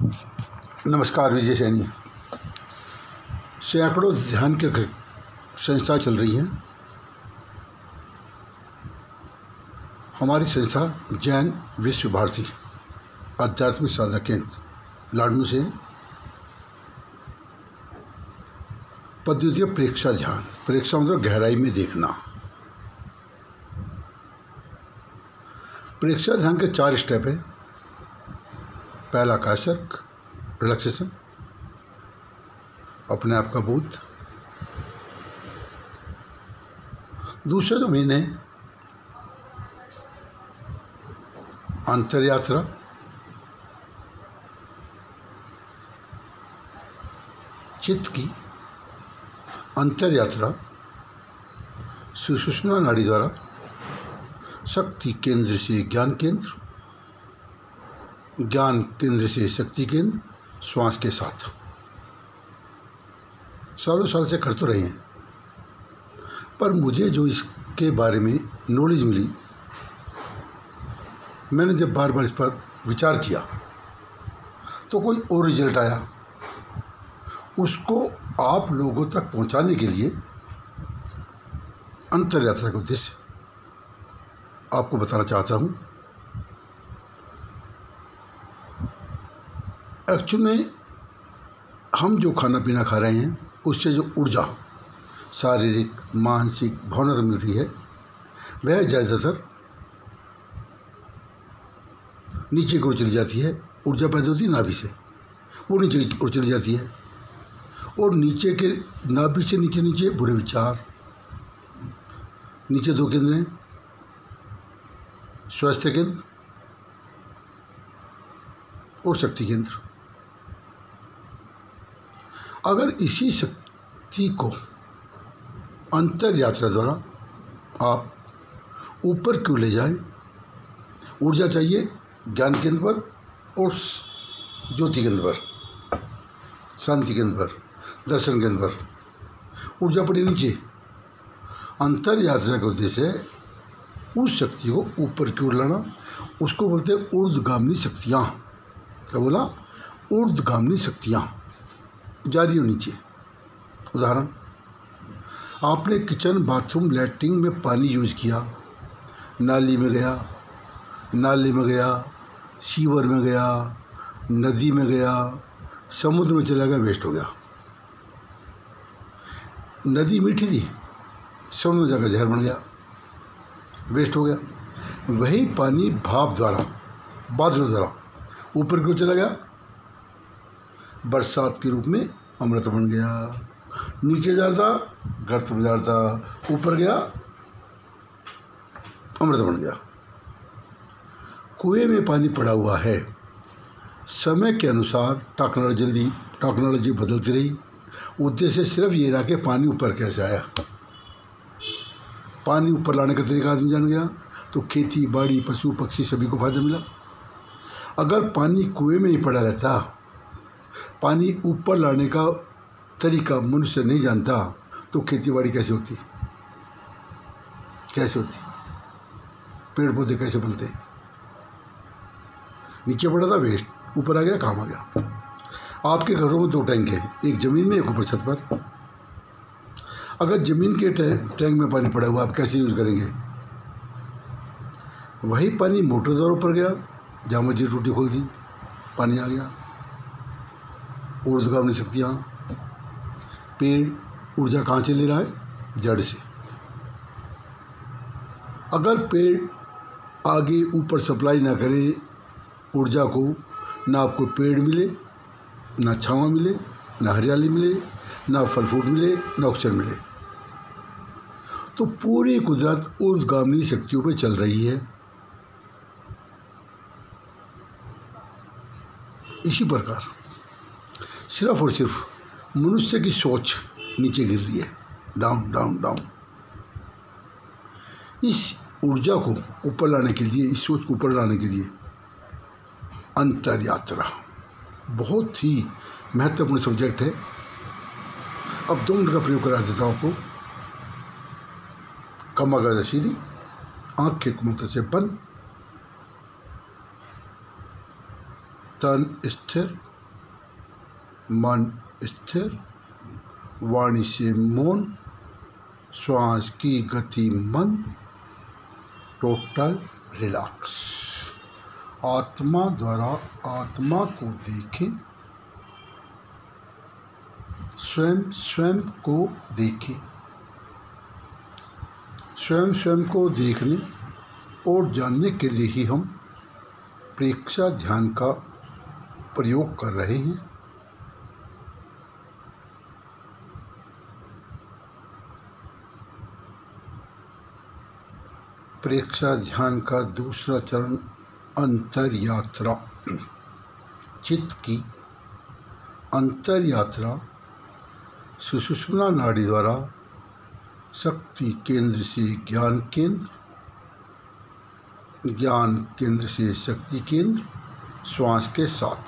नमस्कार विजय सैनी। सैकड़ों ध्यान के संस्था चल रही हैं। हमारी संस्था जैन विश्व भारती आध्यात्मिक साधना केंद्र लाडनू से पद्धति प्रेक्षा ध्यान। प्रेक्षा मतलब गहराई में देखना। प्रेक्षा ध्यान के 4 स्टेप है। पहला काशक रिलैक्सेशन, अपने आप का बोध। दूसरा जो मेन है अंतर यात्रा। चित्त की अंतर यात्रा सुषुम्ना नाड़ी द्वारा शक्ति केंद्र से ज्ञान केंद्र, ज्ञान केंद्र से शक्ति केंद्र, श्वास के साथ। सालों साल से कर तो रहे हैं, पर मुझे जो इसके बारे में नॉलेज मिली, मैंने जब बार बार इस पर विचार किया तो कोई और रिजल्ट आया। उसको आप लोगों तक पहुंचाने के लिए अंतर यात्रा का उद्देश्य आपको बताना चाहता हूं। एक्चुअल में हम जो खाना पीना खा रहे हैं उससे जो ऊर्जा शारीरिक मानसिक भावना मिलती है वह ज़्यादातर नीचे की ओर चली जाती है। ऊर्जा पैदा होती है नाभि से, वो नीचे की ओर चली जाती है और नीचे के नाभि से नीचे नीचे बुरे विचार। नीचे 2 केंद्र हैं, स्वास्थ्य केंद्र और शक्ति केंद्र। अगर इसी शक्ति को अंतर यात्रा द्वारा आप ऊपर क्यों ले जाएं, ऊर्जा चाहिए ज्ञान केंद्र पर और ज्योति केंद्र पर, शांति केंद्र पर, दर्शन केंद्र पर। ऊर्जा पड़ी नीचे। अंतर यात्रा का उद्देश्य है उस शक्ति को ऊपर की ओर लाना। उसको बोलते हैं ऊर्ध्वगामिनी शक्तियाँ। क्या बोला? ऊर्ध्वगामिनी शक्तियाँ जा रही हो नीचे। उदाहरण, आपने किचन बाथरूम लैट्रिन में पानी यूज किया, नाली में गया, सीवर में गया, नदी में गया, समुद्र में चला गया, वेस्ट हो गया। नदी मीठी थी, समुद्र में जाकर जहर बन गया, वेस्ट हो गया। वही पानी भाप द्वारा, बादलों द्वारा ऊपर क्यों चला गया? बरसात के रूप में अमृत बन गया। नीचे जा रहा था, गर्त में जा रहा था, ऊपर गया, अमृत बन गया। कुएं में पानी पड़ा हुआ है। समय के अनुसार टेक्नोलॉजी बदलती रही। उद्देश्य सिर्फ ये रहा कि पानी ऊपर कैसे आया। पानी ऊपर लाने का तरीका आदमी जान गया तो खेती बाड़ी पशु पक्षी सभी को फायदा मिला। अगर पानी कुएं में ही पड़ा रहता, पानी ऊपर लाने का तरीका मनुष्य नहीं जानता, तो खेती बाड़ी कैसे होती? पेड़ पौधे कैसे बनते? नीचे पड़ा था, वेस्ट, ऊपर आ गया, काम आ गया। आपके घरों में 2 टैंक हैं, एक ज़मीन में, एक ऊपर छत पर। अगर ज़मीन के टैंक में पानी पड़ा हुआ, आप कैसे यूज़ करेंगे? वही पानी मोटर द्वारा ऊपर गया, जहाँ मर्जी टूटी खोल दी, पानी आ गया। ऊर्ध्वगामिनी शक्तियाँ। पेड़ ऊर्जा कहाँ से ले रहा है? जड़ से। अगर पेड़ आगे ऊपर सप्लाई ना करे ऊर्जा को, ना आपको पेड़ मिले, ना छाँव मिले, ना हरियाली मिले, ना फल फ्रूट मिले, ना ऑक्सीजन मिले। तो पूरी कुदरत ऊर्ध्वगामिनी शक्तियों पे चल रही है। इसी प्रकार सिर्फ और सिर्फ मनुष्य की सोच नीचे गिर रही है, डाउन डाउन डाउन। इस ऊर्जा को ऊपर लाने के लिए, इस सोच को ऊपर लाने के लिए अंतर यात्रा बहुत ही महत्वपूर्ण सब्जेक्ट है। अब 2 मिनट का प्रयोग करा देता हूँ आपको। कमर सीधी, आँखें कुमत से बंद, तन स्थिर, मन स्थिर, वाणी से मौन, श्वास की गति मंद, टोटल रिलैक्स। आत्मा द्वारा आत्मा को देखें, स्वयं स्वयं को देखें। स्वयं स्वयं को देखने और जानने के लिए ही हम प्रेक्षा ध्यान का प्रयोग कर रहे हैं। प्रेक्षा ध्यान का दूसरा चरण अंतर यात्रा। चित्त की अंतर यात्रा सुषुम्ना नाड़ी द्वारा शक्ति केंद्र से ज्ञान केंद्र, ज्ञान केंद्र से शक्ति केंद्र, श्वास के साथ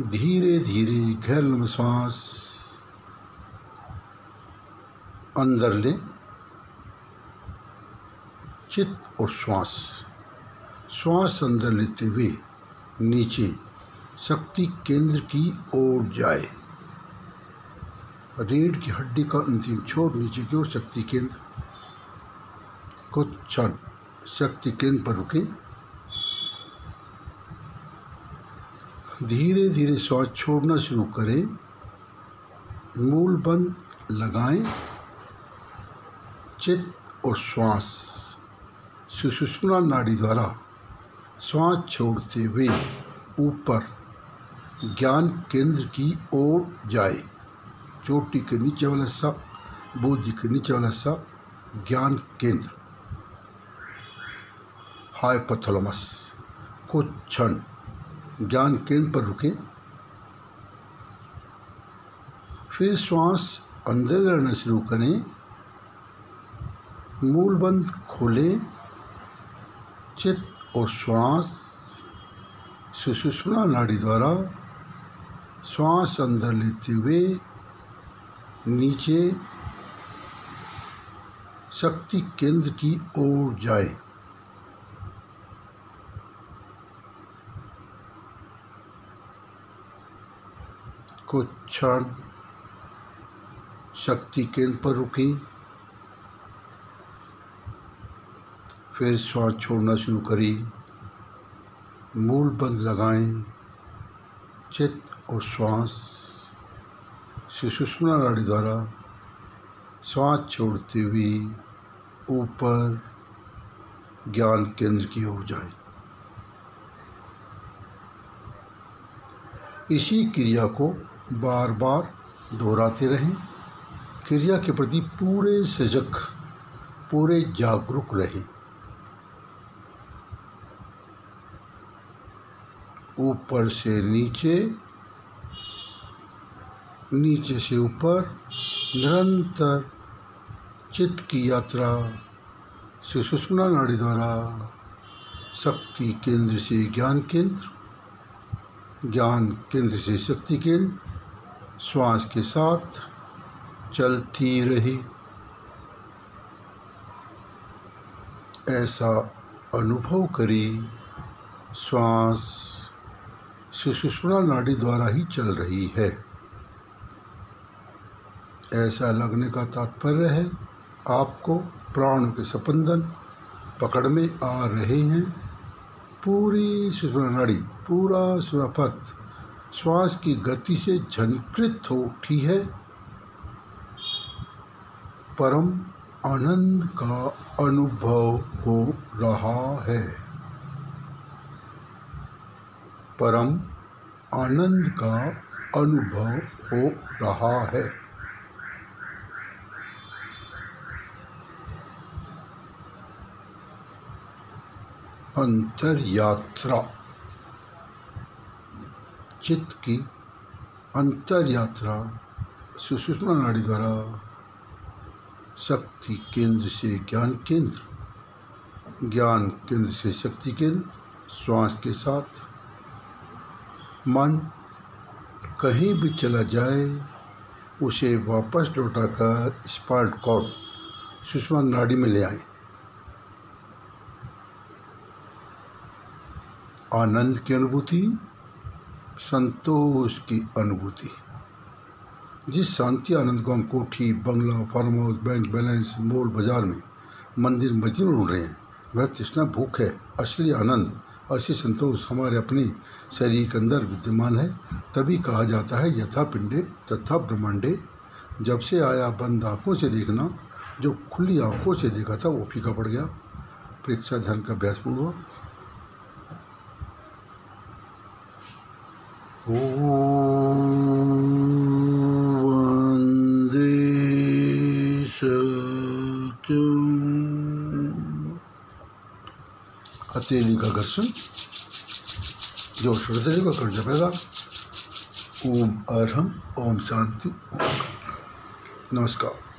धीरे धीरे गहन श्वास अंदर लें। चित्त और श्वास अंदर लेते हुए नीचे शक्ति केंद्र की ओर जाए। रीढ़ की हड्डी का अंतिम छोर नीचे की ओर शक्ति केंद्र। कुछ क्षण शक्ति केंद्र पर रुके। धीरे धीरे श्वास छोड़ना शुरू करें। मूल बंद लगाएं। चित्त और श्वास सुषुम्ना नाड़ी द्वारा श्वास छोड़ते हुए ऊपर ज्ञान केंद्र की ओर जाए। चोटी के नीचे वाला हिस्सा, बुद्धि के नीचे वाला हिस्सा ज्ञान केंद्र, हाइपोथैलेमस। कुछ क्षण ज्ञान केंद्र पर रुकें। फिर श्वास अंदर लेना शुरू करें। मूल बंद खोलें। चित्त और श्वास सुषुम्ना नाड़ी द्वारा श्वास अंदर लेते हुए नीचे शक्ति केंद्र की ओर जाए। कुछ क्षण शक्ति केंद्र पर रुकें। फिर श्वास छोड़ना शुरू करें। मूल बंद लगाएं। चित्त और श्वास सुषुम्ना नाड़ी द्वारा श्वास छोड़ते हुए ऊपर ज्ञान केंद्र की ओर जाए। इसी क्रिया को बार बार दोहराते रहें। क्रिया के प्रति पूरे सजग, पूरे जागरूक रहें। ऊपर से नीचे, नीचे से ऊपर, निरंतर चित्त की यात्रा सुषुम्ना नाड़ी द्वारा शक्ति केंद्र से ज्ञान केंद्र, ज्ञान केंद्र से शक्ति केंद्र, श्वास के साथ चलती रही। ऐसा अनुभव करें श्वास सुषुम्ना नाड़ी द्वारा ही चल रही है। ऐसा लगने का तात्पर्य है आपको प्राणों के स्पंदन पकड़ में आ रहे हैं। पूरी सुषुम्ना नाड़ी, पूरा सुषुम्नापथ श्वास की गति से झंकृत हो उठी है। परम आनंद का अनुभव हो रहा है। परम आनंद का अनुभव हो रहा है। अंतर यात्रा। चित्त की अंतर यात्रा सुषुम्ना नाड़ी द्वारा शक्ति केंद्र से ज्ञान केंद्र, ज्ञान केंद्र से शक्ति केंद्र, श्वास के साथ। मन कहीं भी चला जाए उसे वापस लौटाकर स्पाइनल कॉर्ड सुषुम्ना नाड़ी में ले आए। आनंद की अनुभूति संतोष की अनुभूति। जिस शांति आनंद को हम कोठी, बंगला, farm house, bank balance, mall, बाजार में मंदिर मस्जिद में ढूंढ रहे हैं, वह तृष्णा भूख है। असली आनंद, असली संतोष हमारे अपने शरीर के अंदर विद्यमान है। तभी कहा जाता है यथा पिंडे तथा ब्रह्मांडे। जब से आया बंद आँखों से देखना, जो खुली आँखों से देखा था वो फीका पड़ गया। परीक्षा ध्यान का अभ्यास पूर्वक। वंदे सत्यम। हथेली का घर्षण, जो श्रद्धेय का कर्ज पैदा। ओम अरहम, ओम शांति। नमस्कार।